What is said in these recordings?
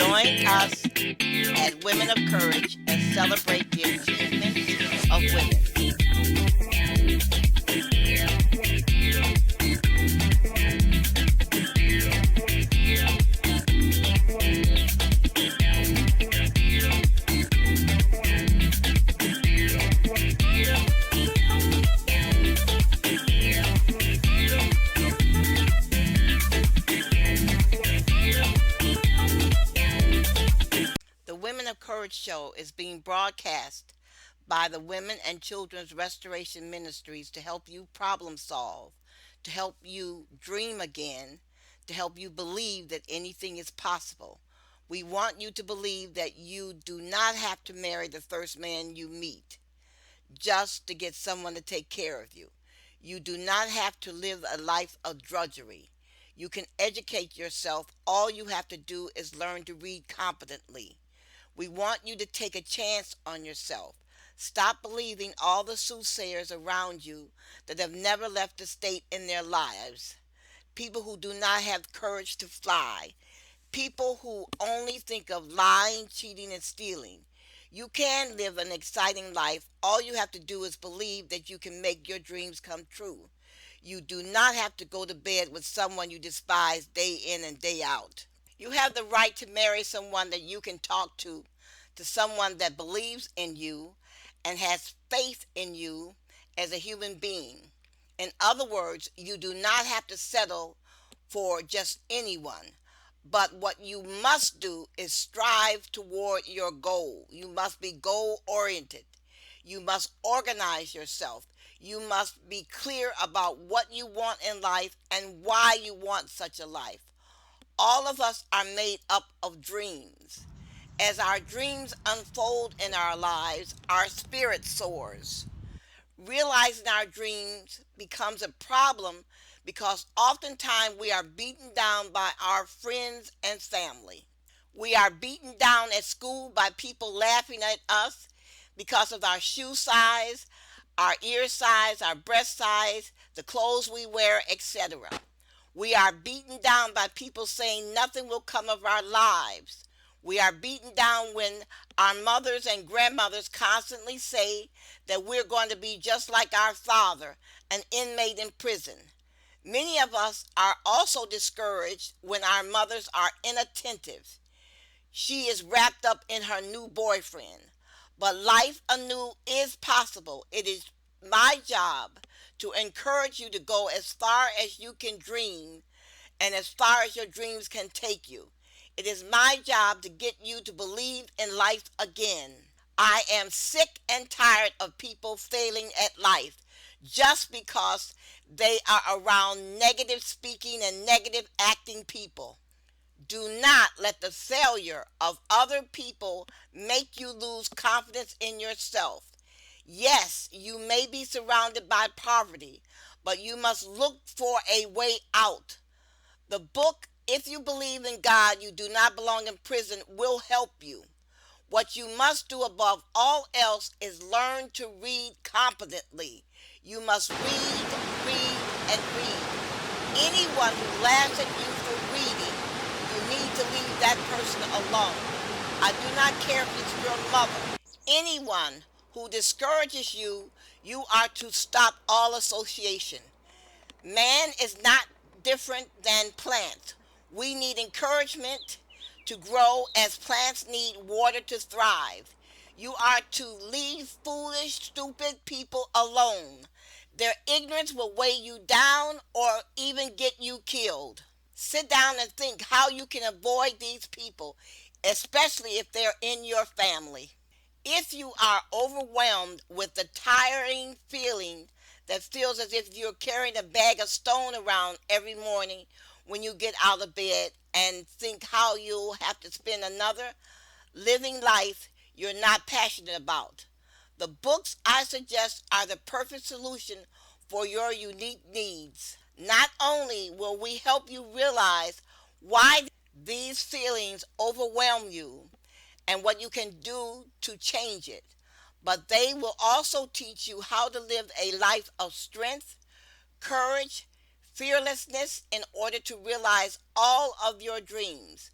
Join us at Women of Courage and celebrate the achievements of women. The Women of Courage show is being broadcast by the Women and Children's Restoration Ministries to help you problem solve, to help you dream again, to help you believe that anything is possible. We want you to believe that you do not have to marry the first man you meet just to get someone to take care of you. You do not have to live a life of drudgery. You can educate yourself. All you have to do is learn to read competently. We want you to take a chance on yourself. Stop believing all the soothsayers around you that have never left a state in their lives. People who do not have courage to fly. People who only think of lying, cheating, and stealing. You can live an exciting life. All you have to do is believe that you can make your dreams come true. You do not have to go to bed with someone you despise day in and day out. You have the right to marry someone that you can talk to someone that believes in you and has faith in you as a human being. In other words, you do not have to settle for just anyone. But what you must do is strive toward your goal. You must be goal oriented. You must organize yourself. You must be clear about what you want in life and why you want such a life. All of us are made up of dreams. As our dreams unfold in our lives, our spirit soars. Realizing our dreams becomes a problem because oftentimes we are beaten down by our friends and family. We are beaten down at school by people laughing at us because of our shoe size, our ear size, our breast size, the clothes we wear, etc. We are beaten down by people saying nothing will come of our lives. We are beaten down when our mothers and grandmothers constantly say that we're going to be just like our father, an inmate in prison. Many of us are also discouraged when our mothers are inattentive. She is wrapped up in her new boyfriend. But life anew is possible. It is my job to encourage you to go as far as you can dream and as far as your dreams can take you. It is my job to get you to believe in life again. I am sick and tired of people failing at life just because they are around negative speaking and negative acting people. Do not let the failure of other people make you lose confidence in yourself. Yes, you may be surrounded by poverty, but you must look for a way out. The book, If You Believe in God, You Do Not Belong in Prison, will help you. What you must do above all else is learn to read competently. You must read, and read. Anyone who laughs at you for reading, you need to leave that person alone. I do not care if it's your mother. Anyone who discourages you, you are to stop all association. Man is not different than plants. We need encouragement to grow as plants need water to thrive. You are to leave foolish, stupid people alone. Their ignorance will weigh you down or even get you killed. Sit down and think how you can avoid these people, especially if they're in your family. If you are overwhelmed with the tiring feeling that feels as if you're carrying a bag of stone around every morning when you get out of bed and think how you'll have to spend another living life you're not passionate about, the books I suggest are the perfect solution for your unique needs. Not only will we help you realize why these feelings overwhelm you and what you can do to change it, but they will also teach you how to live a life of strength, courage, fearlessness in order to realize all of your dreams.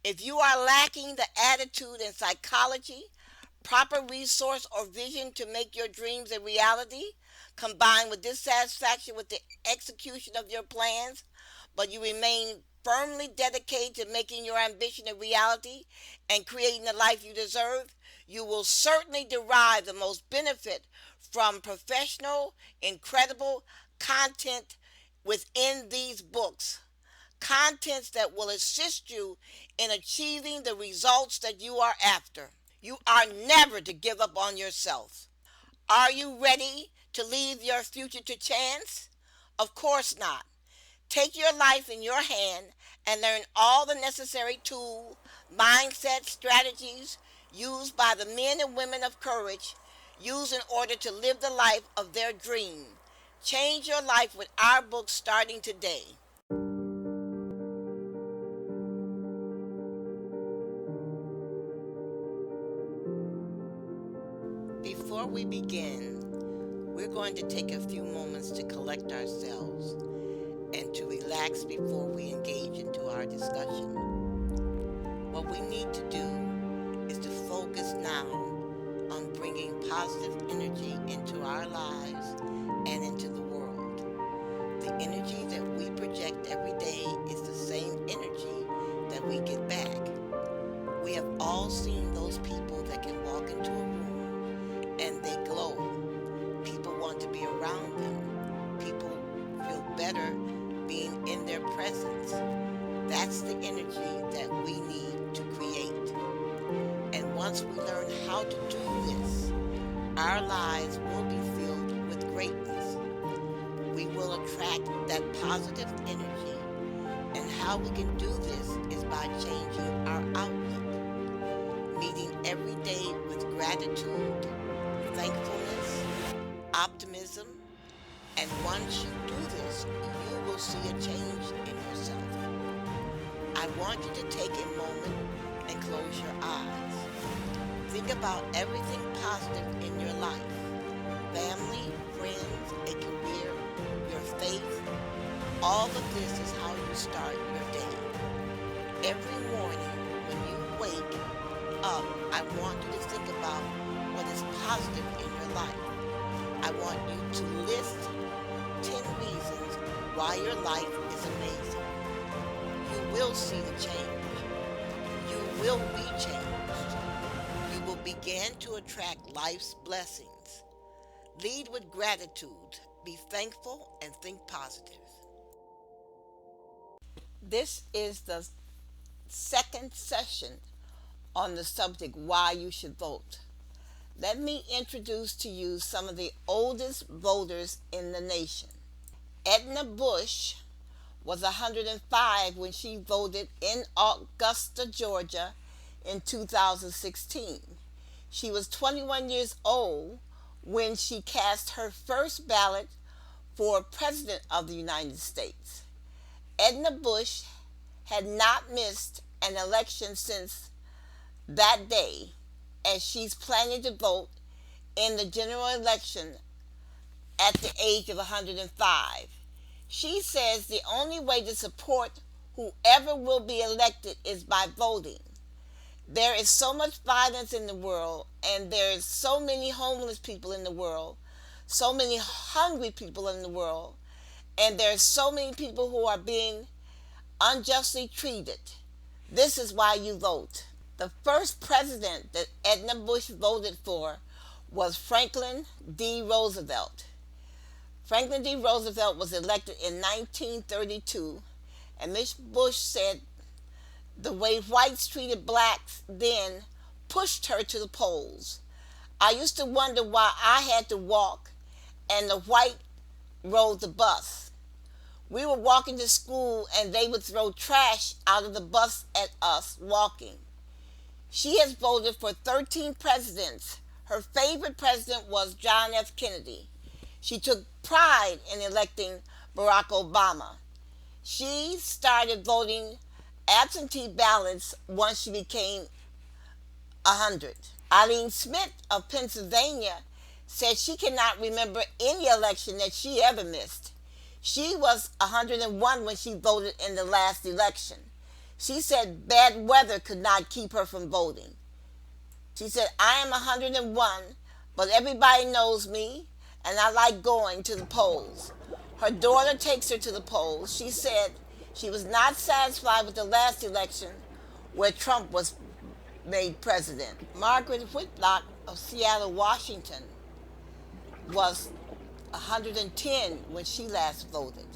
If you are lacking the attitude and psychology, proper resource or vision to make your dreams a reality, combined with dissatisfaction with the execution of your plans, but you remain firmly dedicated to making your ambition a reality and creating the life you deserve, you will certainly derive the most benefit from professional, incredible content within these books. Contents that will assist you in achieving the results that you are after. You are never to give up on yourself. Are you ready to leave your future to chance? Of course not. Take your life in your hand and learn all the necessary tools, mindset, strategies used by the men and women of courage, used in order to live the life of their dream. Change your life with our book starting today. Before we begin, we're going to take a few moments to collect ourselves and to relax before we engage into our discussion. What we need to do is to focus now on bringing positive energy into our lives and into the world. The energy that we project every day is the same energy that we get back. We have all seen those people that can walk into a room and they glow. People want to be around them. People feel better being in their presence. That's the energy that we need to create. And once we learn how to do this, our lives will be filled with greatness. We will attract that positive energy. And how we can do this is by changing our outlook, meeting every day with gratitude, thankfulness, optimism, and once you do this, you will see a change in yourself. I want you to take a moment and close your eyes. Think about everything positive in your life. Family, friends, a career, your faith. All of this is how you start your day. Every morning when you wake up, I want you to think about what is positive in your life. I want you to list 10 reasons why your life is amazing. You will see the change. You will be changed. You will begin to attract life's blessings. Lead with gratitude. Be thankful and think positive. This is the second session on the subject why you should vote. Let me introduce to you some of the oldest voters in the nation. Edna Bush was 105 when she voted in Augusta, Georgia in 2016. She was 21 years old when she cast her first ballot for President of the United States. Edna Bush had not missed an election since that day, as she's planning to vote in the general election at the age of 105. She says the only way to support whoever will be elected is by voting. There is so much violence in the world, and there's so many homeless people in the world, so many hungry people in the world, and there's so many people who are being unjustly treated. This is why you vote. The first president that Edna Bush voted for was Franklin D. Roosevelt. Franklin D. Roosevelt was elected in 1932, and Miss Bush said the way whites treated blacks then pushed her to the polls. I used to wonder why I had to walk and the white rode the bus. We were walking to school and they would throw trash out of the bus at us walking. She has voted for 13 presidents. Her favorite president was John F. Kennedy. She took pride in electing Barack Obama. She started voting absentee ballots once she became 100. Eileen Smith of Pennsylvania said she cannot remember any election that she ever missed. She was 101 when she voted in the last election. She said bad weather could not keep her from voting. She said, I am 101, but everybody knows me, and I like going to the polls. Her daughter takes her to the polls. She said she was not satisfied with the last election where Trump was made president. Margaret Whitlock of Seattle, Washington, was 110 when she last voted.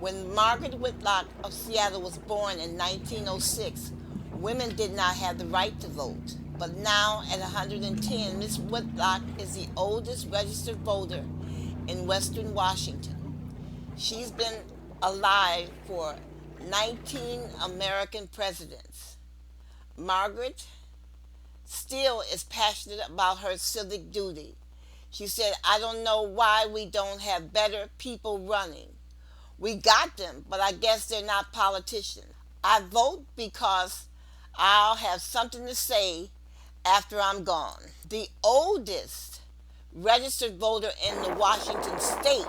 When Margaret Whitlock of Seattle was born in 1906, women did not have the right to vote. But now, at 110, Miss Whitlock is the oldest registered voter in Western Washington. She's been alive for 19 American presidents. Margaret still is passionate about her civic duty. She said, I don't know why we don't have better people running. We got them, but I guess they're not politicians. I vote because I'll have something to say after I'm gone. The oldest registered voter in the Washington state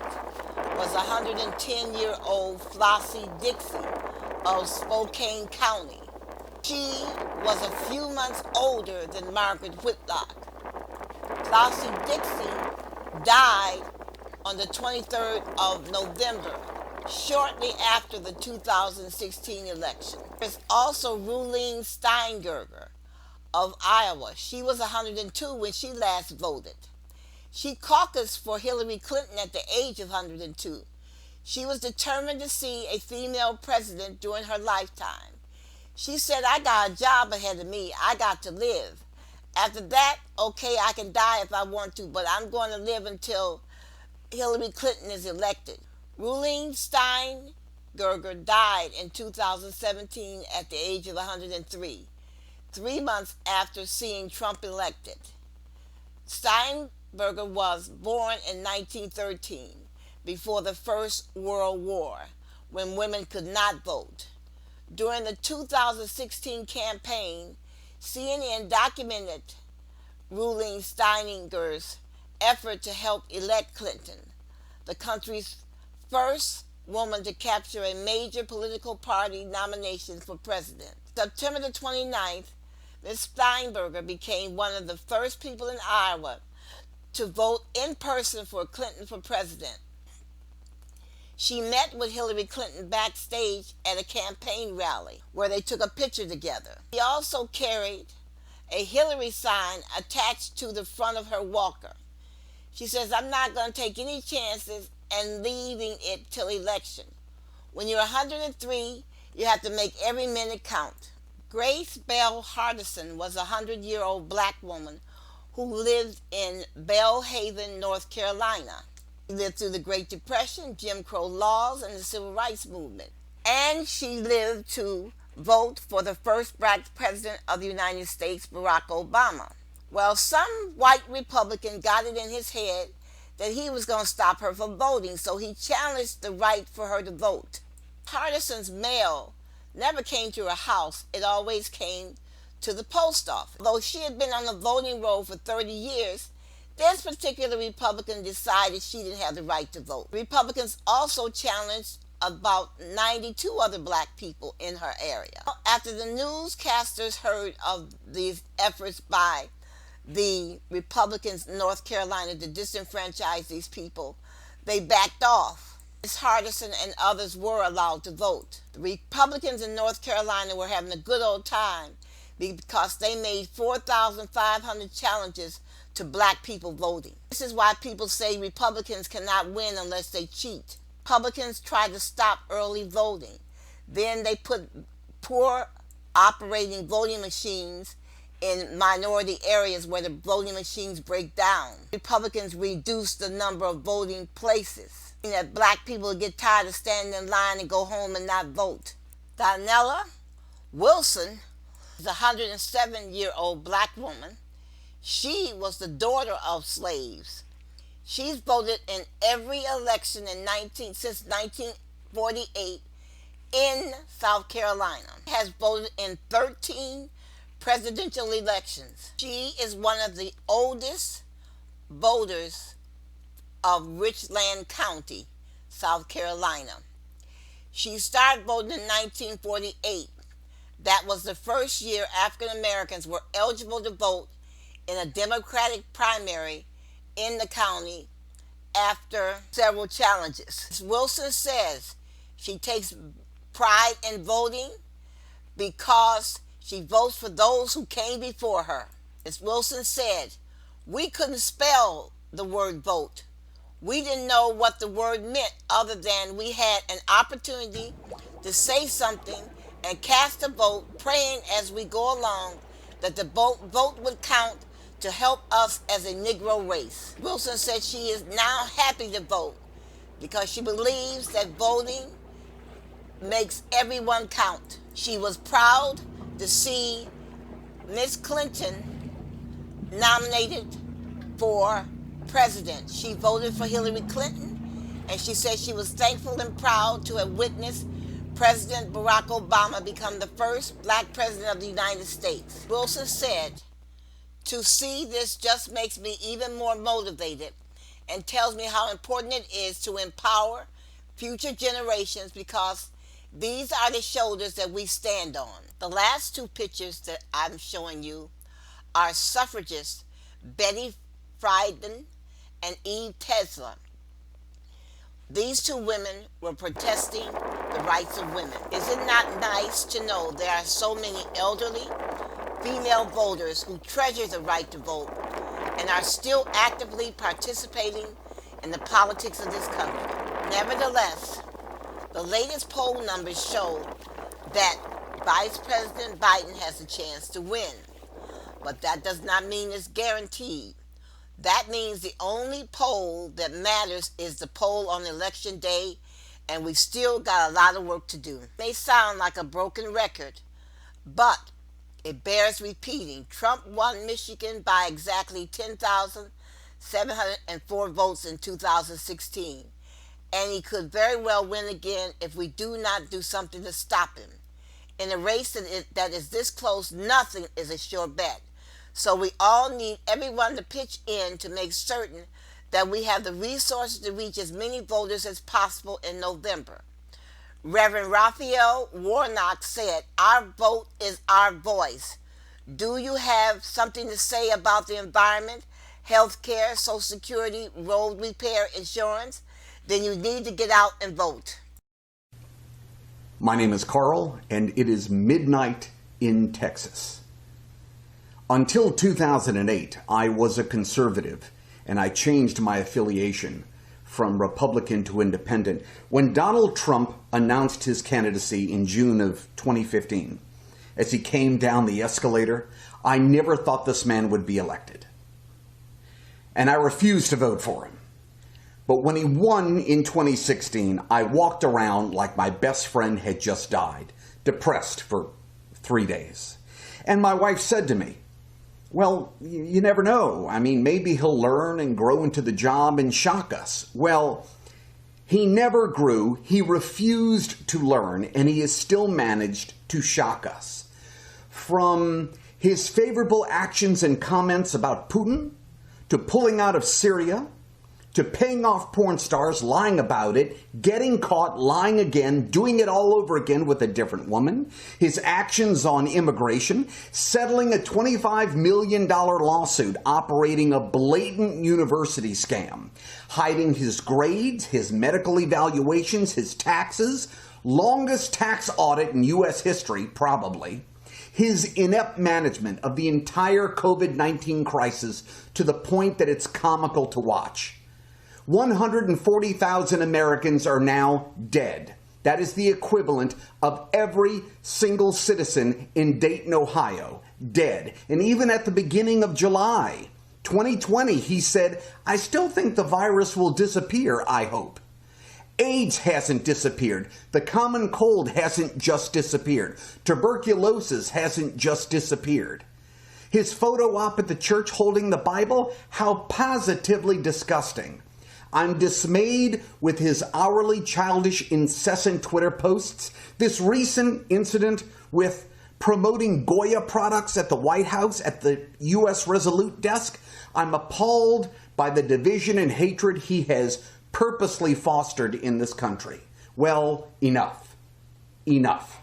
was 110-year-old Flossie Dixie of Spokane County. She was a few months older than Margaret Whitlock. Flossie Dixie died on the 23rd of November, shortly after the 2016 election. There's also Rulene Steingerger of Iowa. She was 102 when she last voted. She caucused for Hillary Clinton at the age of 102. She was determined to see a female president during her lifetime. She said, I got a job ahead of me. I got to live. After that, okay, I can die if I want to, but I'm going to live until Hillary Clinton is elected. Rulene Steingerger died in 2017 at the age of 103, 3 months after seeing Trump elected. Steingerger was born in 1913, before the First World War, when women could not vote. During the 2016 campaign, CNN documented Rulene Steingerger's effort to help elect Clinton, the country's first woman to capture a major political party nomination for president. September the 29th, Ms. Steingerger became one of the first people in Iowa to vote in person for Clinton for president. She met with Hillary Clinton backstage at a campaign rally where they took a picture together. She also carried a Hillary sign attached to the front of her walker. She says, I'm not going to take any chances and leaving it till election. When you're 103, you have to make every minute count. Grace Bell Hardison was a 100-year-old black woman who lived in Belhaven, North Carolina. She lived through the Great Depression, Jim Crow laws, and the Civil Rights Movement. And she lived to vote for the first black president of the United States, Barack Obama. Well, some white Republican got it in his head that he was going to stop her from voting, so he challenged the right for her to vote. Hardison's mail never came to her house. It always came to the post office. Though she had been on the voting roll for 30 years, this particular Republican decided she didn't have the right to vote. Republicans also challenged about 92 other black people in her area. After the newscasters heard of these efforts by the Republicans in North Carolina to disenfranchise these people, they backed off. Ms. Hardison and others were allowed to vote. The Republicans in North Carolina were having a good old time because they made 4,500 challenges to black people voting. This is why people say Republicans cannot win unless they cheat. Republicans tried to stop early voting. Then they put poor operating voting machines in minority areas where the voting machines break down. Republicans reduced the number of voting places, and that black people get tired of standing in line and go home and not vote. Donella Wilson is a 107-year-old black woman. She was the daughter of slaves. She's voted in every election since 1948 in South Carolina. Has voted in 13 presidential elections. She is one of the oldest voters of Richland County, South Carolina. She started voting in 1948. That was the first year African Americans were eligible to vote in a Democratic primary in the county after several challenges. Ms. Wilson says she takes pride in voting because she votes for those who came before her. Ms. Wilson said, "We couldn't spell the word vote. We didn't know what the word meant other than we had an opportunity to say something and cast a vote, praying as we go along that the vote would count to help us as a Negro race." Wilson said she is now happy to vote because she believes that voting makes everyone count. She was proud to see Miss Clinton nominated for president. She voted for Hillary Clinton, and she said she was thankful and proud to have witnessed President Barack Obama become the first black president of the United States. Wilson said, "To see this just makes me even more motivated and tells me how important it is to empower future generations because these are the shoulders that we stand on." The last two pictures that I'm showing you are suffragists Betty Friedan and Eve Tesla. These two women were protesting the rights of women. Is it not nice to know there are so many elderly female voters who treasure the right to vote and are still actively participating in the politics of this country? Nevertheless, the latest poll numbers show that Vice President Biden has a chance to win, but that does not mean it's guaranteed. That means the only poll that matters is the poll on election day, and we still got a lot of work to do. It may sound like a broken record, but it bears repeating. Trump won Michigan by exactly 10,704 votes in 2016, and he could very well win again if we do not do something to stop him. In a race that is this close, nothing is a sure bet. So we all need everyone to pitch in to make certain that we have the resources to reach as many voters as possible in November. Reverend Raphael Warnock said, "Our vote is our voice. Do you have something to say about the environment, health care, Social Security, road repair, insurance? Then you need to get out and vote." My name is Carl, and it is midnight in Texas. Until 2008, I was a conservative, and I changed my affiliation from Republican to Independent when Donald Trump announced his candidacy in June of 2015. As he came down the escalator, I never thought this man would be elected. And I refused to vote for him. But when he won in 2016, I walked around like my best friend had just died, depressed for 3 days. And my wife said to me, "Well, you never know. I mean, maybe he'll learn and grow into the job and shock us." Well, he never grew, he refused to learn, and he has still managed to shock us. From his favorable actions and comments about Putin, to pulling out of Syria, to paying off porn stars, lying about it, getting caught, lying again, doing it all over again with a different woman, his actions on immigration, settling a $25 million lawsuit, operating a blatant university scam, hiding his grades, his medical evaluations, his taxes, longest tax audit in U.S. history, probably, his inept management of the entire COVID-19 crisis to the point that it's comical to watch. 140,000 Americans are now dead. That is the equivalent of every single citizen in Dayton, Ohio, dead. And even at the beginning of July 2020, he said, "I still think the virus will disappear, I hope." AIDS hasn't disappeared. The common cold hasn't just disappeared. Tuberculosis hasn't just disappeared. His photo op at the church holding the Bible, how positively disgusting. I'm dismayed with his hourly, childish, incessant Twitter posts. This recent incident with promoting Goya products at the White House, at the U.S. Resolute desk, I'm appalled by the division and hatred he has purposely fostered in this country. Well, enough. Enough.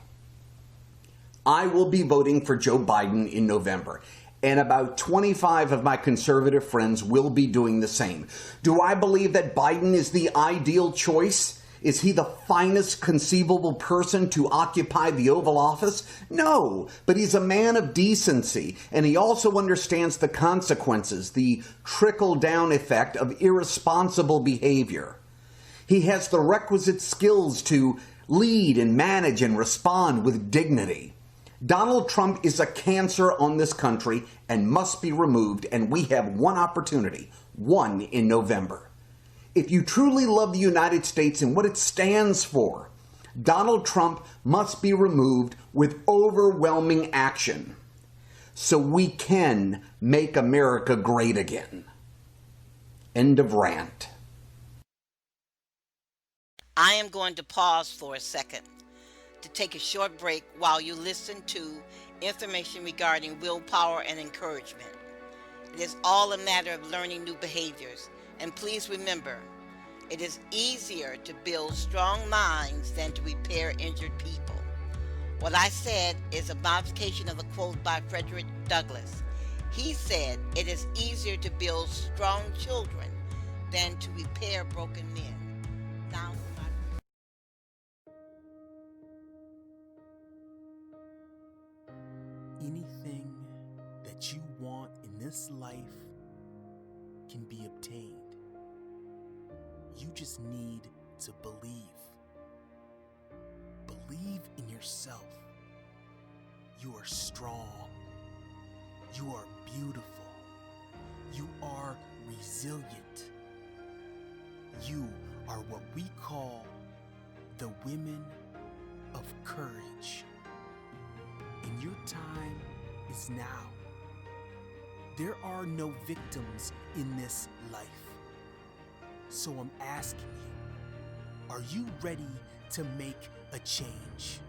I will be voting for Joe Biden in November. And about 25 of my conservative friends will be doing the same. Do I believe that Biden is the ideal choice? Is he the finest conceivable person to occupy the Oval Office? No, but he's a man of decency, and he also understands the consequences, the trickle-down effect of irresponsible behavior. He has the requisite skills to lead and manage and respond with dignity. Donald Trump is a cancer on this country and must be removed, and we have one opportunity, one in November. If you truly love the United States and what it stands for, Donald Trump must be removed with overwhelming action so we can make America great again. End of rant. I am going to pause for a second to take a short break while you listen to information regarding willpower and encouragement. It is all a matter of learning new behaviors. And please remember, it is easier to build strong minds than to repair injured people. What I said is a modification of a quote by Frederick Douglass. He said, "It is easier to build strong children than to repair broken men." Now, anything that you want in this life can be obtained. You just need to believe. Believe in yourself. You are strong. You are beautiful. You are resilient. You are what we call the women of courage. And your time is now. There are no victims in this life. So I'm asking you, are you ready to make a change?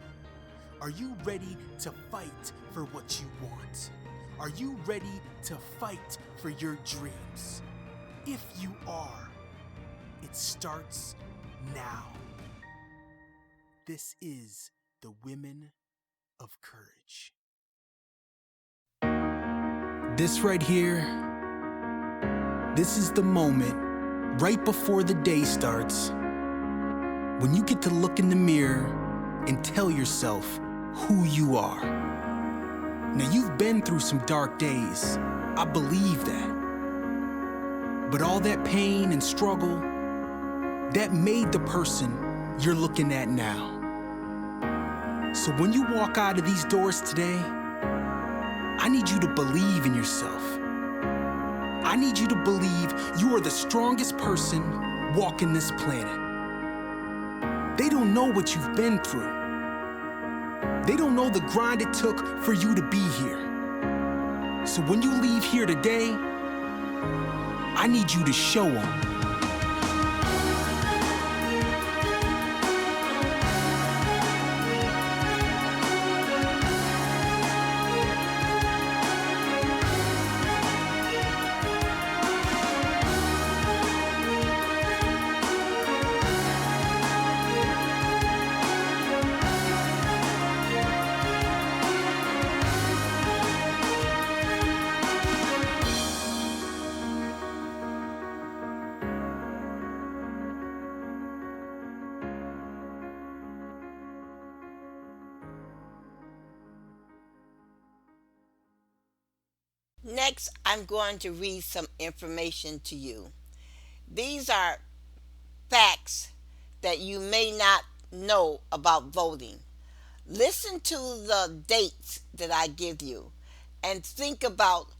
Are you ready to fight for what you want? Are you ready to fight for your dreams? If you are, it starts now. This is the Women of Courage. This right here, this is the moment right before the day starts when you get to look in the mirror and tell yourself who you are. Now, you've been through some dark days. I believe that. But all that pain and struggle, that made the person you're looking at now. So when you walk out of these doors today, I need you to believe in yourself. I need you to believe you are the strongest person walking this planet. They don't know what you've been through. They don't know the grind it took for you to be here. So when you leave here today, I need you to show them. next, I'm going to read some information to you. These are facts that you may not know about voting. Listen to the dates that I give you and think about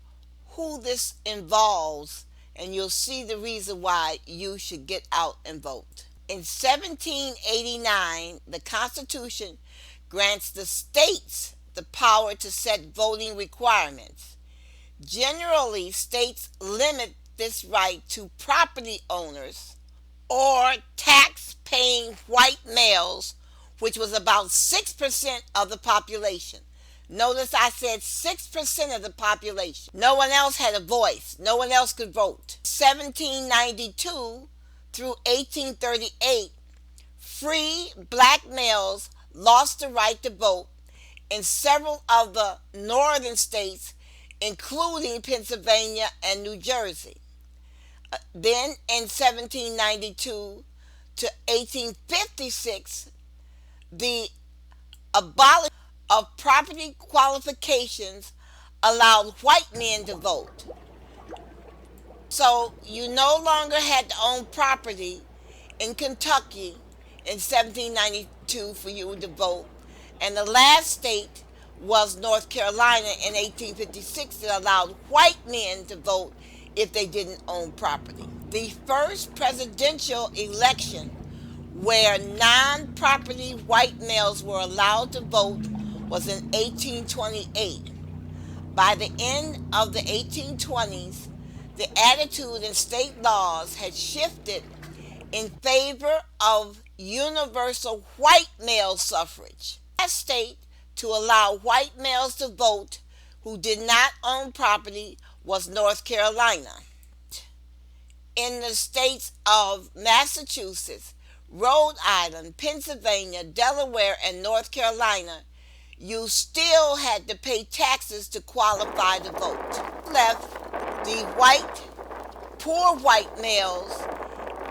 who this involves, and you'll see the reason why you should get out and vote. In 1789, the Constitution grants the states the power to set voting requirements. Generally, states limit this right to property owners or tax-paying white males, which was about 6% of the population. Notice I said 6% of the population. No one else had a voice. No one else could vote. 1792 through 1838, free black males lost the right to vote in several of the northern states, including Pennsylvania and New Jersey. Then in 1792 to 1856, the abolition of property qualifications allowed white men to vote. So you no longer had to own property in Kentucky in 1792 for you to vote. And the last state was North Carolina in 1856 that allowed white men to vote if they didn't own property. The first presidential election where non-property white males were allowed to vote was in 1828. By the end of the 1820s, the attitude in state laws had shifted in favor of universal white male suffrage. The last state to allow white males to vote who did not own property was North Carolina. In the states of Massachusetts, Rhode Island, Pennsylvania, Delaware, and North Carolina, you still had to pay taxes to qualify to vote. Left the poor white males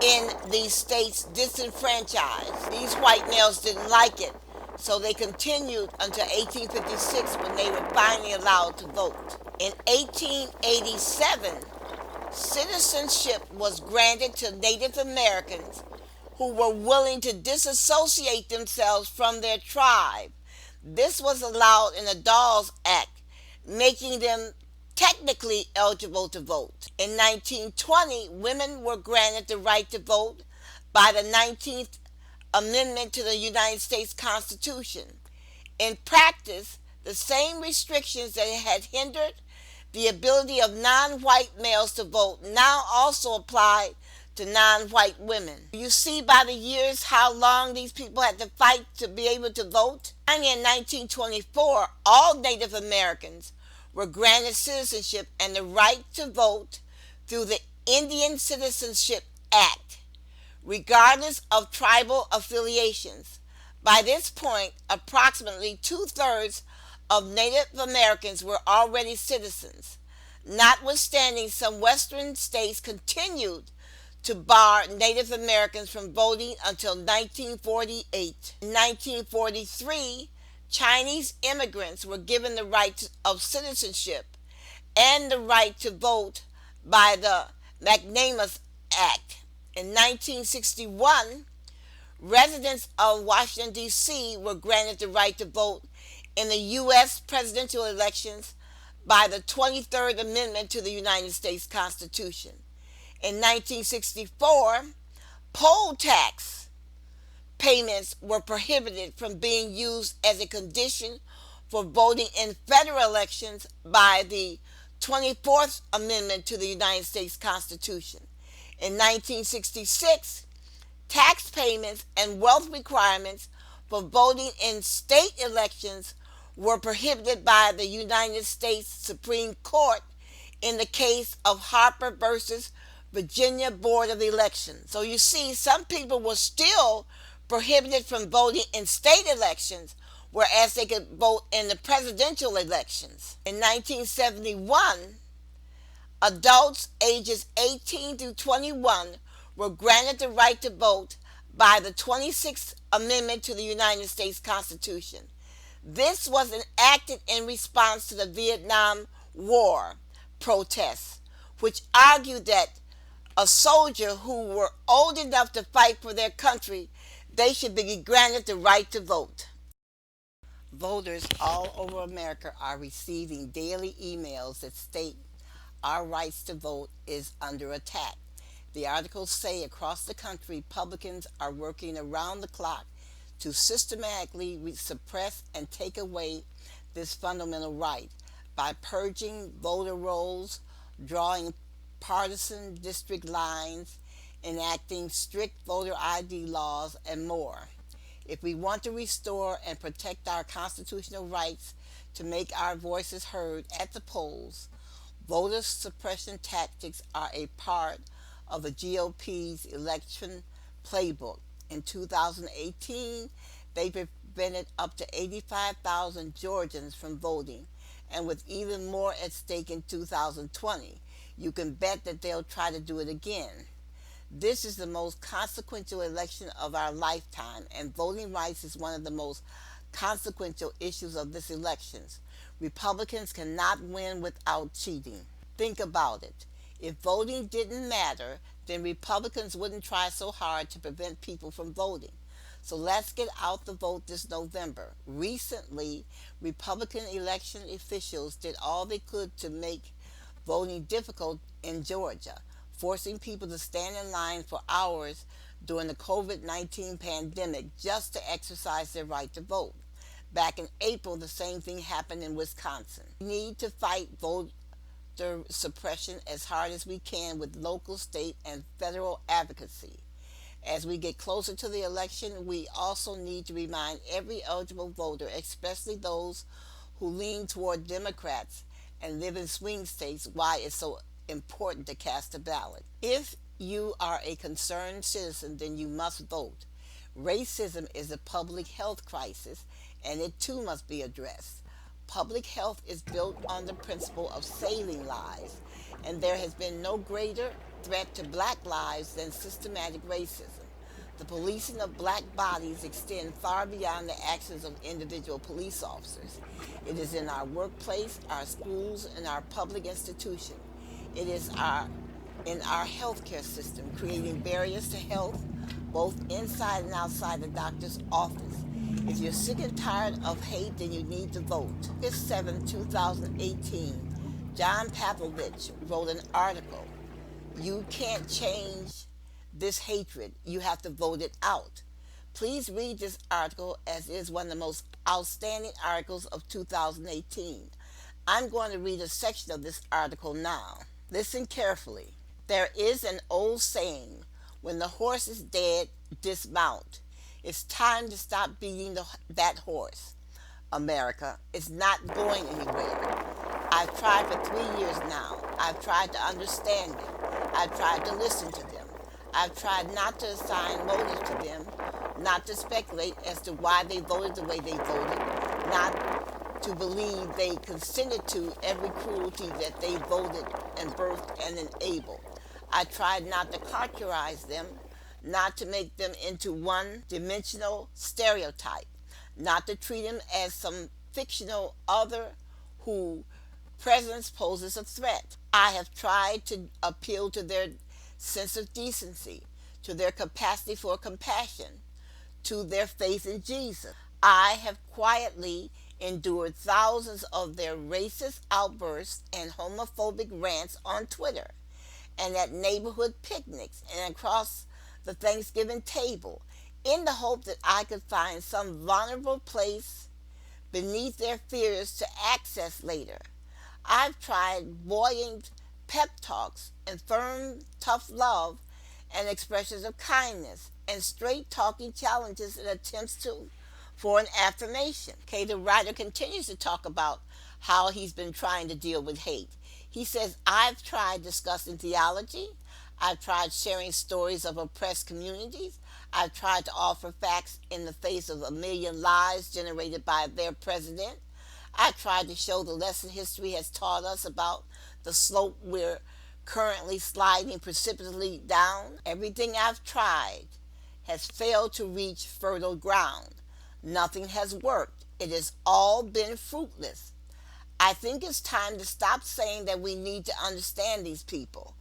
in these states disenfranchised. These white males didn't like it, so they continued until 1856 when they were finally allowed to vote. In 1887, citizenship was granted to Native Americans who were willing to disassociate themselves from their tribe. This was allowed in the Dawes Act, making them technically eligible to vote. In 1920, women were granted the right to vote by the 19th Amendment to the United States Constitution. In practice, the same restrictions that had hindered the ability of non-white males to vote now also apply to non-white women. You see by the years how long these people had to fight to be able to vote. And in 1924, all Native Americans were granted citizenship and the right to vote through the Indian Citizenship Act, regardless of tribal affiliations. By this point, approximately two-thirds of Native Americans were already citizens. Notwithstanding, some Western states continued to bar Native Americans from voting until 1948. In 1943, Chinese immigrants were given the right of citizenship and the right to vote by the McManus Act. In 1961, residents of Washington, D.C. were granted the right to vote in the U.S. presidential elections by the 23rd Amendment to the United States Constitution. In 1964, poll tax payments were prohibited from being used as a condition for voting in federal elections by the 24th Amendment to the United States Constitution. In 1966, tax payments and wealth requirements for voting in state elections were prohibited by the United States Supreme Court in the case of Harper versus Virginia Board of Elections. So you see, some people were still prohibited from voting in state elections, whereas they could vote in the presidential elections. In 1971, adults ages 18 through 21 were granted the right to vote by the 26th Amendment to the United States Constitution. This was enacted in response to the Vietnam War protests, which argued that a soldier who were old enough to fight for their country, they should be granted the right to vote. Voters all over America are receiving daily emails that state our rights to vote is under attack. The articles say across the country, Republicans are working around the clock to systematically suppress and take away this fundamental right by purging voter rolls, drawing partisan district lines, enacting strict voter ID laws, and more. If we want to restore and protect our constitutional rights to make our voices heard at the polls, voter suppression tactics are a part of the GOP's election playbook. In 2018, they prevented up to 85,000 Georgians from voting, and with even more at stake in 2020, you can bet that they'll try to do it again. This is the most consequential election of our lifetime, and voting rights is one of the most consequential issues of this election. Republicans cannot win without cheating. Think about it. If voting didn't matter, then Republicans wouldn't try so hard to prevent people from voting. So let's get out the vote this November. Recently, Republican election officials did all they could to make voting difficult in Georgia, forcing people to stand in line for hours during the COVID-19 pandemic just to exercise their right to vote. Back in April, the same thing happened in Wisconsin. We need to fight voter suppression as hard as we can with local, state, and federal advocacy. As we get closer to the election, we also need to remind every eligible voter, especially those who lean toward Democrats and live in swing states, why it's so important to cast a ballot. If you are a concerned citizen, then you must vote. Racism is a public health crisis, and it too must be addressed. Public health is built on the principle of saving lives, and there has been no greater threat to black lives than systematic racism. The policing of black bodies extend far beyond the actions of individual police officers. It is in our workplace, our schools, and our public institutions. It is in our healthcare system, creating barriers to health both inside and outside the doctor's office. If you're sick and tired of hate, then you need to vote. August 7, 2018, John Pavlovich wrote an article. You can't change this hatred. You have to vote it out. Please read this article, as it is one of the most outstanding articles of 2018. I'm going to read a section of this article now. Listen carefully. There is an old saying, when the horse is dead, dismount. It's time to stop beating that horse. America is not going anywhere. I've tried for 3 years now. I've tried to understand them. I've tried to listen to them. I've tried not to assign motives to them, not to speculate as to why they voted the way they voted, not to believe they consented to every cruelty that they voted and birthed and enabled. I tried not to caricaturize them, not to make them into one-dimensional stereotype, not to treat them as some fictional other who presence poses a threat. I have tried to appeal to their sense of decency, to their capacity for compassion, to their faith in Jesus. I have quietly endured thousands of their racist outbursts and homophobic rants on Twitter and at neighborhood picnics and across the Thanksgiving table, in the hope that I could find some vulnerable place beneath their fears to access later. I've tried buoyant pep talks and firm, tough love and expressions of kindness and straight talking challenges and attempts for an affirmation. Okay, the writer continues to talk about how he's been trying to deal with hate. He says, I've tried discussing theology. I've tried sharing stories of oppressed communities. I've tried to offer facts in the face of a million lies generated by their president. I tried to show the lesson history has taught us about the slope we're currently sliding precipitously down. Everything I've tried has failed to reach fertile ground. Nothing has worked. It has all been fruitless. I think it's time to stop saying that we need to understand these people.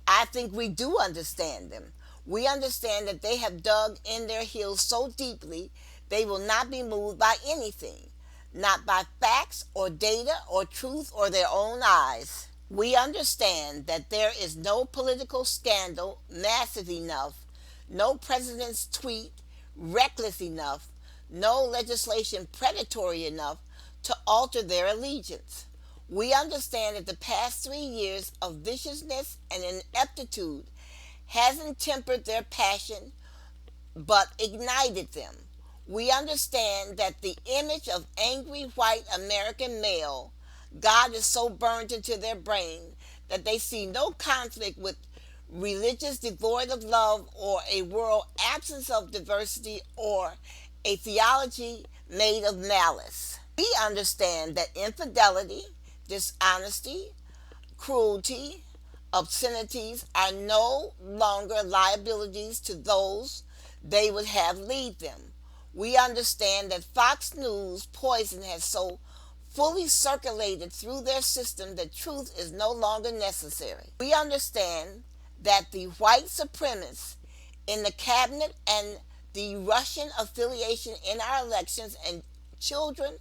I think we do understand them. We understand that they have dug in their heels so deeply they will not be moved by anything, not by facts or data or truth or their own eyes. We understand that there is no political scandal massive enough, no president's tweet reckless enough, no legislation predatory enough to alter their allegiance. We understand that the past 3 years of viciousness and ineptitude hasn't tempered their passion, but ignited them. We understand that the image of angry white American male, God is so burned into their brain that they see no conflict with religious devoid of love or a world absence of diversity or a theology made of malice. We understand that infidelity, dishonesty, cruelty, obscenities are no longer liabilities to those they would have lead them. We understand that Fox News poison has so fully circulated through their system that truth is no longer necessary. We understand that the white supremacists in the cabinet and the Russian affiliation in our elections and children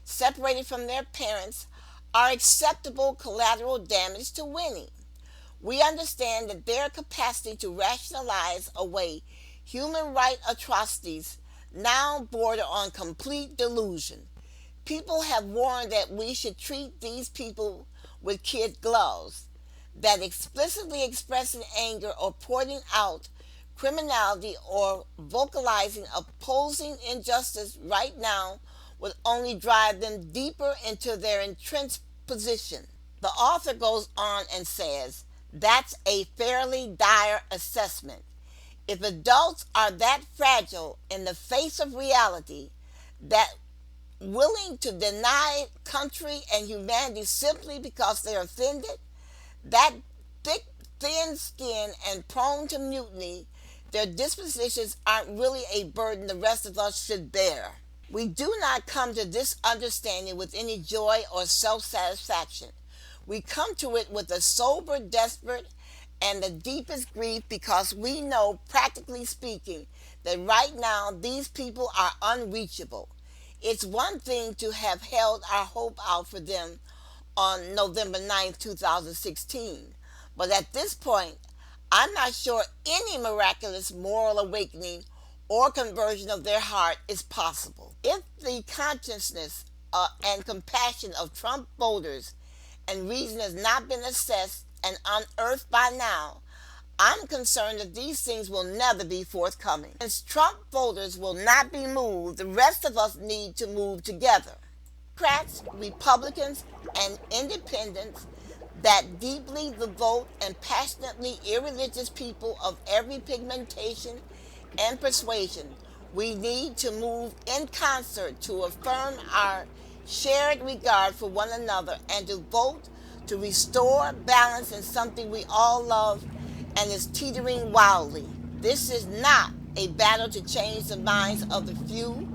separated from their parents are acceptable collateral damage to winning. We understand that their capacity to rationalize away human rights atrocities now border on complete delusion. People have warned that we should treat these people with kid gloves, that explicitly expressing anger or pointing out criminality or vocalizing opposing injustice right now would only drive them deeper into their entrenched position. The author goes on and says, that's a fairly dire assessment. If adults are that fragile in the face of reality, that willing to deny country and humanity simply because they're offended, that thick, thin skinned and prone to mutiny, their dispositions aren't really a burden the rest of us should bear. We do not come to this understanding with any joy or self-satisfaction. We come to it with a sober, desperate, and the deepest grief because we know, practically speaking, that right now these people are unreachable. It's one thing to have held our hope out for them on November 2016, but at this point, I'm not sure any miraculous moral awakening or conversion of their heart is possible. If the consciousness and compassion of Trump voters and reason has not been assessed and unearthed by now, I'm concerned that these things will never be forthcoming. Since Trump voters will not be moved, the rest of us need to move together. Democrats, Republicans, and independents, that deeply devout and passionately irreligious people of every pigmentation and persuasion, we need to move in concert to affirm our shared regard for one another and to vote to restore balance in something we all love and is teetering wildly. This is not a battle to change the minds of the few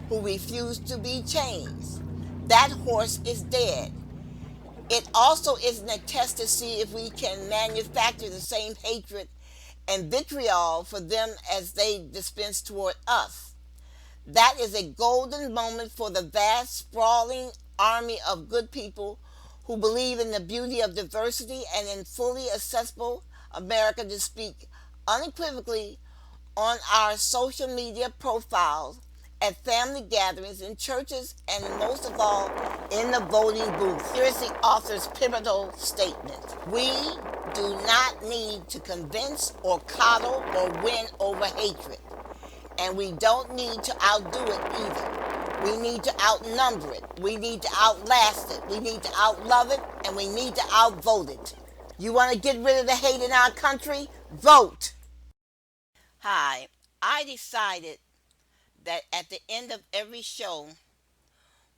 who refuse to be changed. That horse is dead. It also isn't a test to see if we can manufacture the same hatred and vitriol for them as they dispense toward us. That is a golden moment for the vast, sprawling army of good people who believe in the beauty of diversity and in fully accessible America to speak unequivocally on our social media profiles, at family gatherings, in churches, and most of all, in the voting booth. Here is the author's pivotal statement. We do not need to convince or coddle or win over hatred. And we don't need to outdo it either. We need to outnumber it. We need to outlast it. We need to outlove it. And we need to outvote it. You want to get rid of the hate in our country? Vote. Hi, I decided that at the end of every show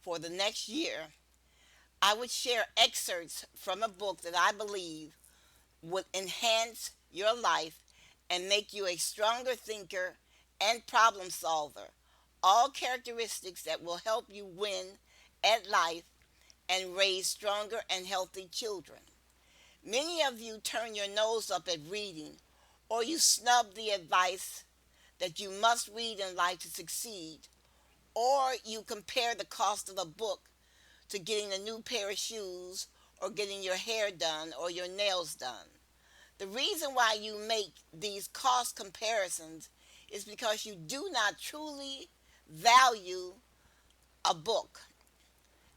for the next year, I would share excerpts from a book that I believe would enhance your life and make you a stronger thinker and problem solver. All characteristics that will help you win at life and raise stronger and healthy children. Many of you turn your nose up at reading, or you snub the advice that you must read in life to succeed, or you compare the cost of a book to getting a new pair of shoes or getting your hair done or your nails done. The reason why you make these cost comparisons is because you do not truly value a book.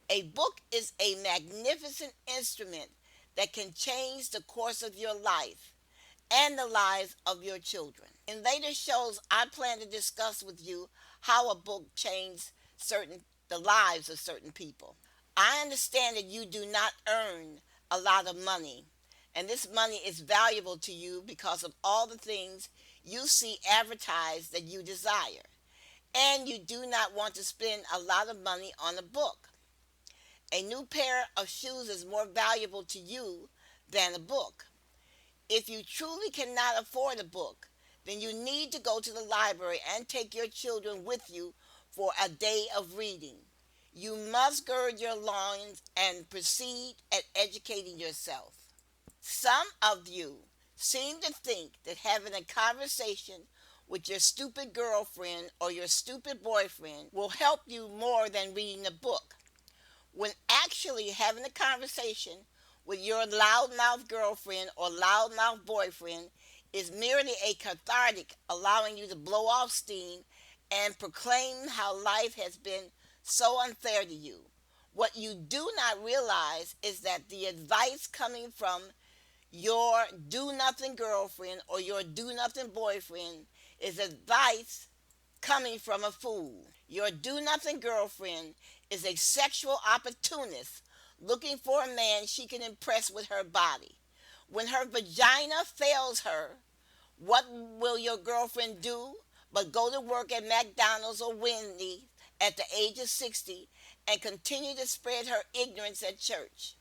A book is a magnificent instrument that can change the course of your life and the lives of your children. In later shows, I plan to discuss with you how a book changed the lives of certain people. I understand that you do not earn a lot of money, and this money is valuable to you because of all the things you see advertised that you desire. and you do not want to spend a lot of money on a book. A new pair of shoes is more valuable to you than a book. If you truly cannot afford a book, then you need to go to the library and take your children with you for a day of reading. You must gird your loins and proceed at educating yourself. Some of you seem to think that having a conversation with your stupid girlfriend or your stupid boyfriend will help you more than reading a book, when actually having a conversation with your loudmouth girlfriend or loudmouth boyfriend is merely a cathartic, allowing you to blow off steam and proclaim how life has been so unfair to you. What you do not realize is that the advice coming from your do nothing girlfriend or your do nothing boyfriend is advice coming from a fool. Your do nothing girlfriend is a sexual opportunist looking for a man she can impress with her body. When her vagina fails her, what will your girlfriend do but go to work at McDonald's or Wendy's at the age of 60 and continue to spread her ignorance at church?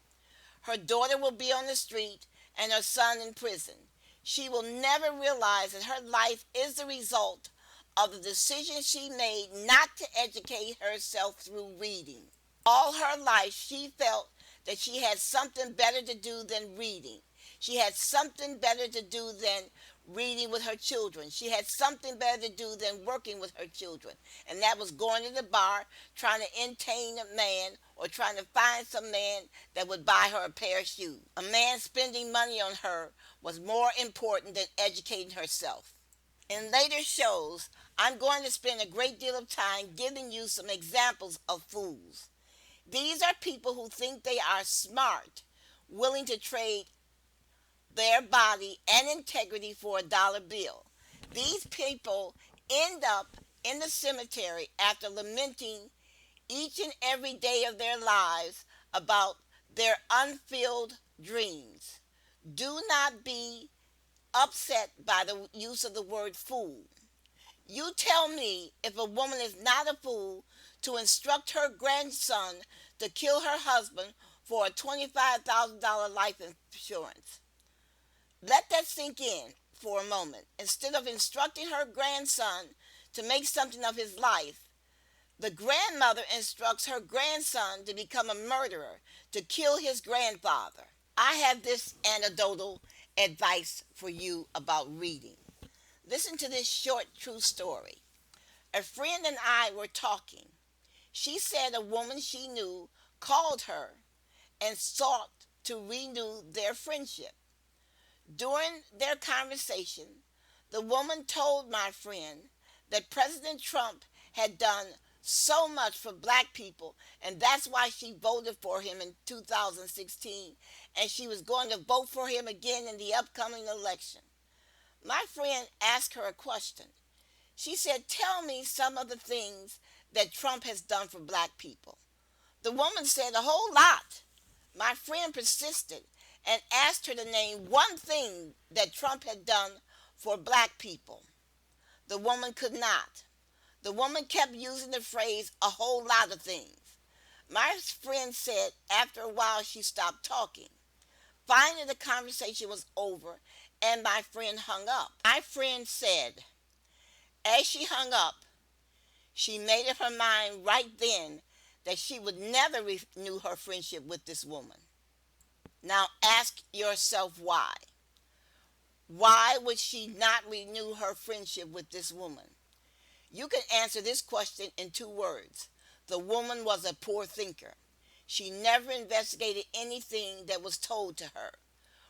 Her daughter will be on the street and her son in prison. She will never realize that her life is the result of the decision she made not to educate herself through reading. All her life, she felt that she had something better to do than reading. She had something better to do than reading with her children. She had something better to do than working with her children. And that was going to the bar, trying to entertain a man, or trying to find some man that would buy her a pair of shoes. A man spending money on her was more important than educating herself. In later shows, I'm going to spend a great deal of time giving you some examples of fools. These are people who think they are smart, willing to trade their body and integrity for a dollar bill. These people end up in the cemetery after lamenting each and every day of their lives about their unfilled dreams. Do not be upset by the use of the word fool. You tell me if a woman is not a fool to instruct her grandson to kill her husband for a $25,000 life insurance. Let that sink in for a moment. Instead of instructing her grandson to make something of his life, the grandmother instructs her grandson to become a murderer, to kill his grandfather. I have this anecdotal advice for you about reading. Listen to this short true story. A friend and I were talking. She said a woman she knew called her and sought to renew their friendship. During their conversation, the woman told my friend that President Trump had done so much for black people, and that's why she voted for him in 2016, and she was going to vote for him again in the upcoming election. My friend asked her a question. She said, "Tell me some of the things that Trump has done for black people." The woman said, "A whole lot." My friend persisted and asked her to name one thing that Trump had done for black people. The woman could not. The woman kept using the phrase, "a whole lot of things." My friend said after a while she stopped talking. Finally, the conversation was over and my friend hung up. My friend said, as she hung up, she made up her mind right then that she would never renew her friendship with this woman. Now ask yourself why. Why would she not renew her friendship with this woman? You can answer this question in 2 words. The woman was a poor thinker. She never investigated anything that was told to her.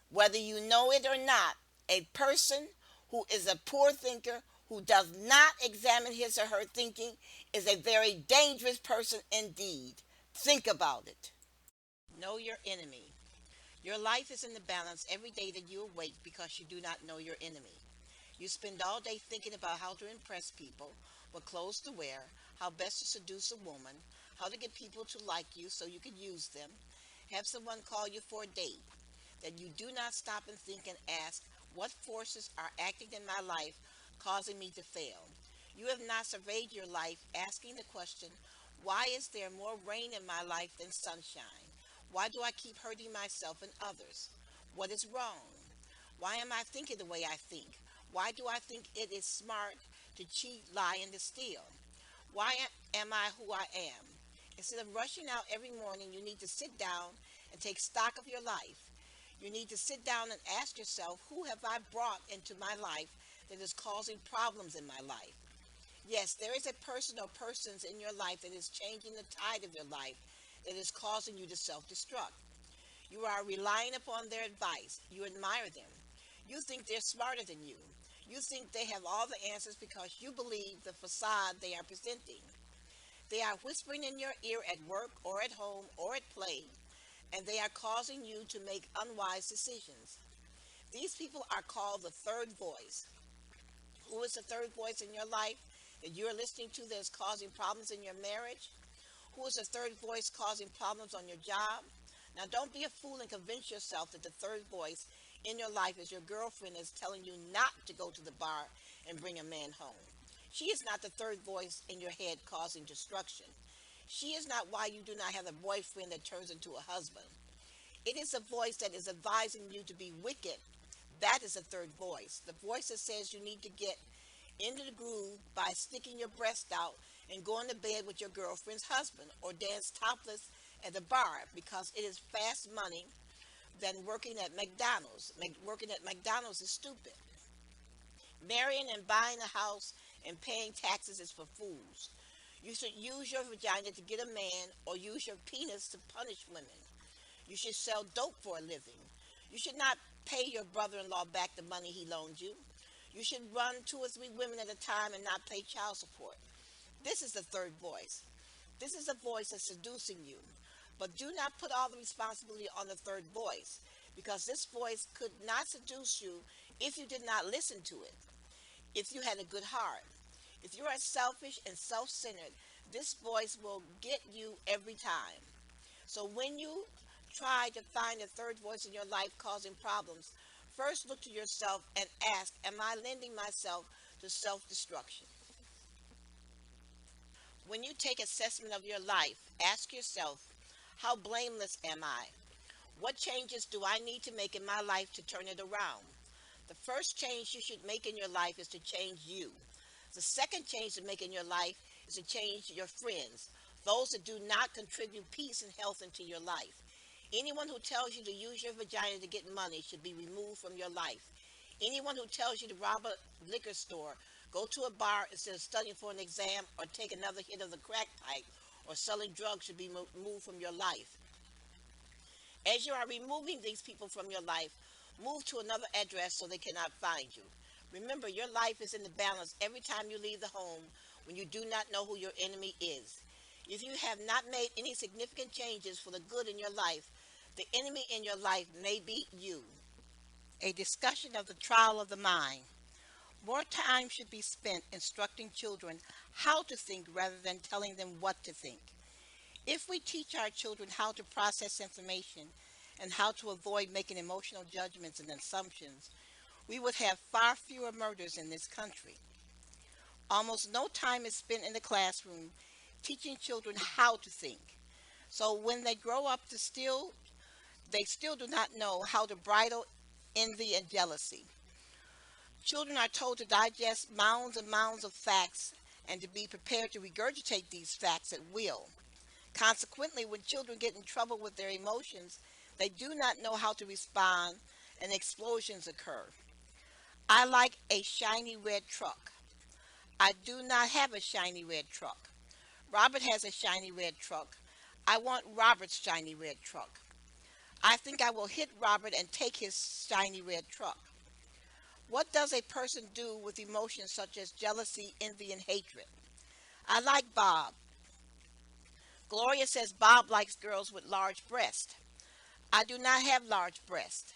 Whether you know it or not, a person who is a poor thinker, who does not examine his or her thinking, is a very dangerous person indeed. Think about it. Know your enemy. Your life is in the balance every day that you awake because you do not know your enemy. You spend all day thinking about how to impress people, what clothes to wear, how best to seduce a woman, how to get people to like you so you can use them, have someone call you for a date. That you do not stop and think and ask, what forces are acting in my life causing me to fail? You have not surveyed your life, asking the question, why is there more rain in my life than sunshine? Why do I keep hurting myself and others? What is wrong? Why am I thinking the way I think? Why do I think it is smart to cheat, lie, and to steal? Why am I who I am? Instead of rushing out every morning, you need to sit down and take stock of your life. You need to sit down and ask yourself, who have I brought into my life that is causing problems in my life? Yes, there is a person or persons in your life that is changing the tide of your life, that is causing you to self destruct. You are relying upon their advice. You admire them. You think they're smarter than you. You think they have all the answers because you believe the facade they are presenting. They are whispering in your ear at work or at home or at play, and they are causing you to make unwise decisions. These people are called the third voice. Who is the third voice in your life that you're listening to that is causing problems in your marriage? Who is the third voice causing problems on your job? Now, don't be a fool and convince yourself that the third voice in your life is your girlfriend is telling you not to go to the bar and bring a man home. She is not the third voice in your head causing destruction. She is not why you do not have a boyfriend that turns into a husband. It is a voice that is advising you to be wicked. That is a third voice. The voice that says you need to get into the groove by sticking your breast out and going to bed with your girlfriend's husband or dance topless at the bar because it is fast money than working at McDonald's. Working at McDonald's is stupid. Marrying and buying a house and paying taxes is for fools. You should use your vagina to get a man or use your penis to punish women. You should sell dope for a living. You should not pay your brother in law back the money he loaned you. You should run two or three women at a time and not pay child support. This is the third voice. This is a voice that's seducing you. But do not put all the responsibility on the third voice because this voice could not seduce you if you did not listen to it, if you had a good heart. If you are selfish and self centered, this voice will get you every time. So when you try to find a third voice in your life causing problems, first look to yourself and ask, am I lending myself to self destruction? When you take assessment of your life, ask yourself, how blameless am I? What changes do I need to make in my life to turn it around? The first change you should make in your life is to change you. The second change to make in your life is to change your friends, those that do not contribute peace and health into your life. Anyone who tells you to use your vagina to get money should be removed from your life. Anyone who tells you to rob a liquor store, go to a bar instead of studying for an exam, or take another hit of the crack pipe, or selling drugs should be removed from your life. As you are removing these people from your life, move to another address so they cannot find you. Remember, your life is in the balance every time you leave the home when you do not know who your enemy is. If you have not made any significant changes for the good in your life, the enemy in your life may be you. A discussion of the trial of the mind. More time should be spent instructing children how to think rather than telling them what to think. If we teach our children how to process information and how to avoid making emotional judgments and assumptions, we would have far fewer murders in this country. Almost no time is spent in the classroom teaching children how to think. So when they grow up they still do not know how to bridle envy and jealousy. Children are told to digest mounds and mounds of facts and to be prepared to regurgitate these facts at will. Consequently, when children get in trouble with their emotions, they do not know how to respond and explosions occur. I like a shiny red truck. I do not have a shiny red truck. Robert has a shiny red truck. I want Robert's shiny red truck. I think I will hit Robert and take his shiny red truck. What does a person do with emotions such as jealousy, envy, and hatred? I like Bob. Gloria says Bob likes girls with large breasts. I do not have large breasts.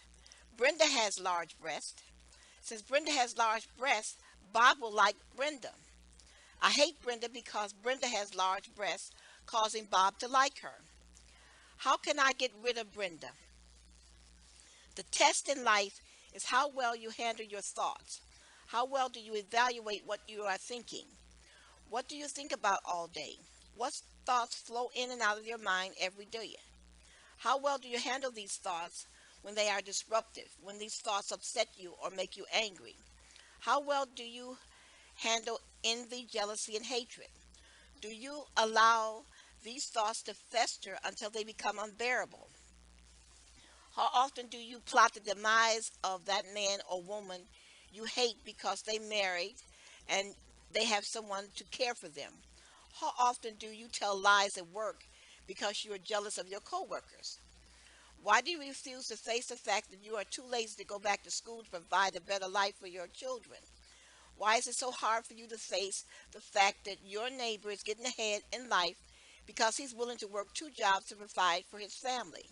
Brenda has large breasts. Since Brenda has large breasts, Bob will like Brenda. I hate Brenda because Brenda has large breasts, causing Bob to like her. How can I get rid of Brenda? The test in life is how well you handle your thoughts. How well do you evaluate what you are thinking? What do you think about all day? What thoughts flow in and out of your mind every day? How well do you handle these thoughts when they are disruptive, when these thoughts upset you or make you angry? How well do you handle envy, jealousy, and hatred? Do you allow these thoughts to fester until they become unbearable? How often do you plot the demise of that man or woman you hate because they married and they have someone to care for them? How often do you tell lies at work because you are jealous of your coworkers? Why do you refuse to face the fact that you are too lazy to go back to school to provide a better life for your children? Why is it so hard for you to face the fact that your neighbor is getting ahead in life because he's willing to work two jobs to provide for his family?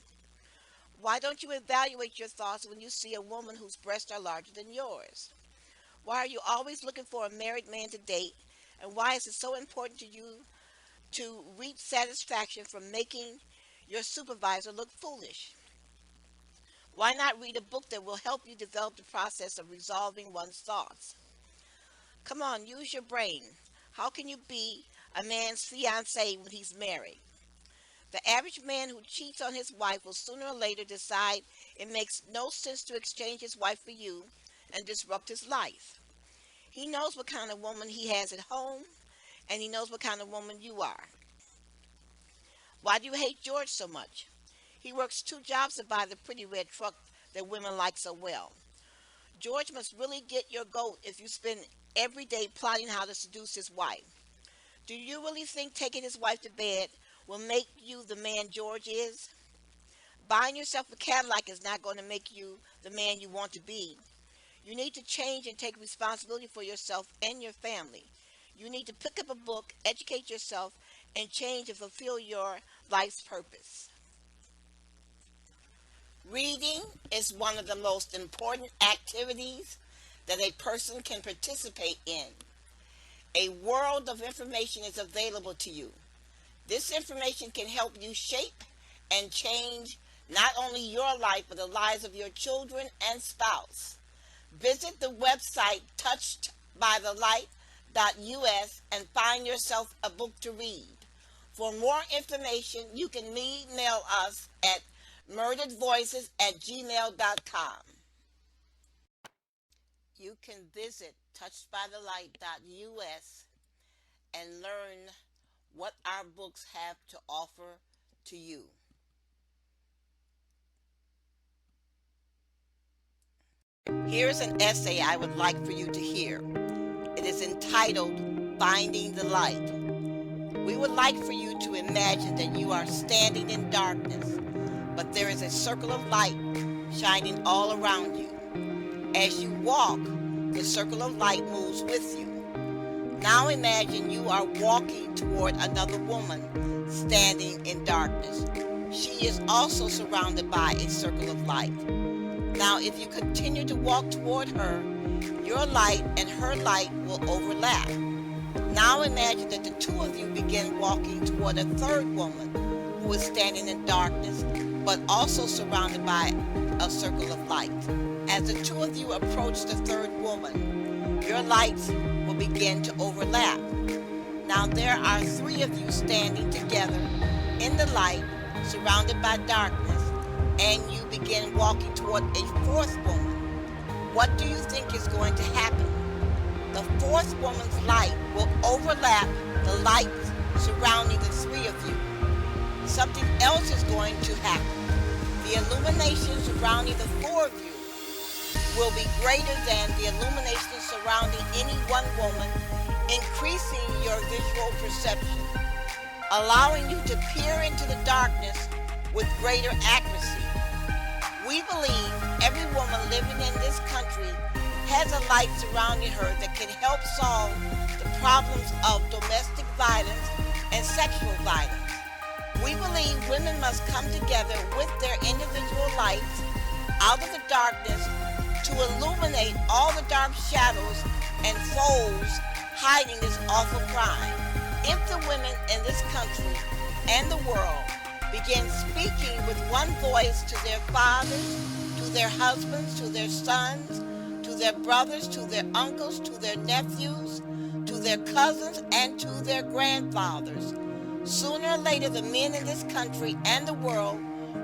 Why don't you evaluate your thoughts when you see a woman whose breasts are larger than yours? Why are you always looking for a married man to date? And why is it so important to you to reach satisfaction from making your supervisor look foolish? Why not read a book that will help you develop the process of resolving one's thoughts? Come on, use your brain. How can you be a man's fiance when he's married? The average man who cheats on his wife will sooner or later decide it makes no sense to exchange his wife for you and disrupt his life. He knows what kind of woman he has at home, and he knows what kind of woman you are. Why do you hate George so much? He works two jobs to buy the pretty red truck that women like so well. George must really get your goat if you spend every day plotting how to seduce his wife. Do you really think taking his wife to bed will make you the man George is? Buying yourself a Cadillac is not going to make you the man you want to be. You need to change and take responsibility for yourself and your family. You need to pick up a book, educate yourself, and change and fulfill your life's purpose. Reading is one of the most important activities that a person can participate in. A world of information is available to you. This information can help you shape and change not only your life, but the lives of your children and spouse. Visit the website touchedbythelight.us and find yourself a book to read. For more information, you can email us at murderedvoices@gmail.com. You can visit touchedbythelight.us and learn what our books have to offer to you. Here's an essay I would like for you to hear. It is entitled Finding the Light. We would like for you to imagine that you are standing in darkness, but there is a circle of light shining all around you. As you walk, the circle of light moves with you. Now imagine you are walking toward another woman standing in darkness. She is also surrounded by a circle of light. Now if you continue to walk toward her, your light and her light will overlap. Now imagine that the two of you begin walking toward a third woman who is standing in darkness, but also surrounded by a circle of light. As the two of you approach the third woman, your lights will begin to overlap. Now there are three of you standing together in the light, surrounded by darkness, and you begin walking toward a fourth woman. What do you think is going to happen? The fourth woman's light will overlap the lights surrounding the three of you. Something else is going to happen. The illumination surrounding the four of you will be greater than the illumination surrounding any one woman, increasing your visual perception, allowing you to peer into the darkness with greater accuracy. We believe every woman living in this country has a light surrounding her that can help solve the problems of domestic violence and sexual violence. We believe women must come together with their individual lights out of the darkness to illuminate all the dark shadows and foes hiding this awful crime. If the women in this country and the world begin speaking with one voice to their fathers, to their husbands, to their sons, to their brothers, to their uncles, to their nephews, to their cousins, and to their grandfathers. Sooner or later, the men in this country and the world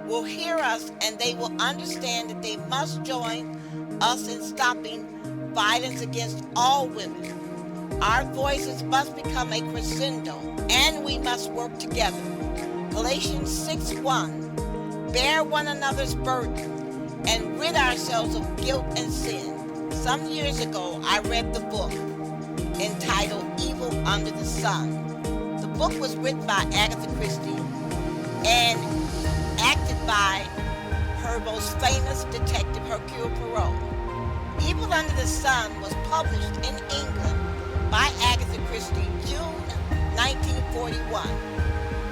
will hear us, and they will understand that they must join us in stopping violence against all women. Our voices must become a crescendo, and we must work together. Galatians 6:1. Bear one another's burden and rid ourselves of guilt and sin. Some years ago, I read the book entitled Evil Under the Sun. The book was written by Agatha Christie and acted by her most famous detective, Hercule Poirot. Evil Under the Sun was published in England by Agatha Christie June 1941,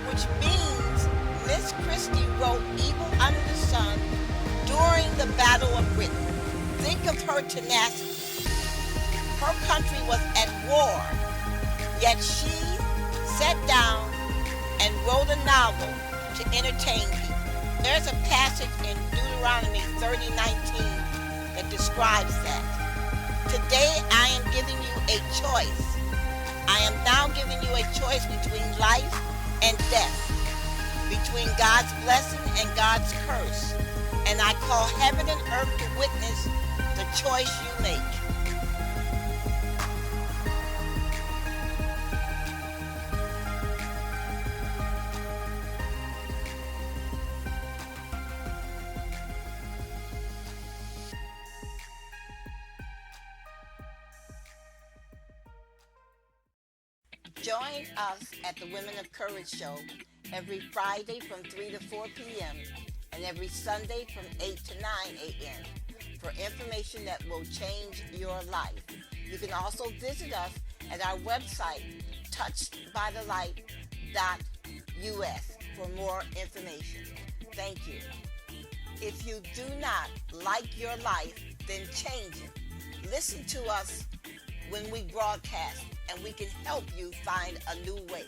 which means Miss Christie wrote Evil Under the Sun during the Battle of Britain. Think of her tenacity. Her country was at war, yet she sat down and wrote a novel to entertain people. There's a passage in Deuteronomy 30:19 that describes that. Today I am giving you a choice. I am now giving you a choice between life and death, between God's blessing and God's curse. And I call heaven and earth to witness the choice you make. Join us at the Women of Courage Show every Friday from 3 to 4 p.m. and every Sunday from 8 to 9 a.m. for information that will change your life. You can also visit us at our website, touchedbythelight.us, for more information. Thank you. If you do not like your life, then change it. Listen to us when we broadcast, and we can help you find a new way.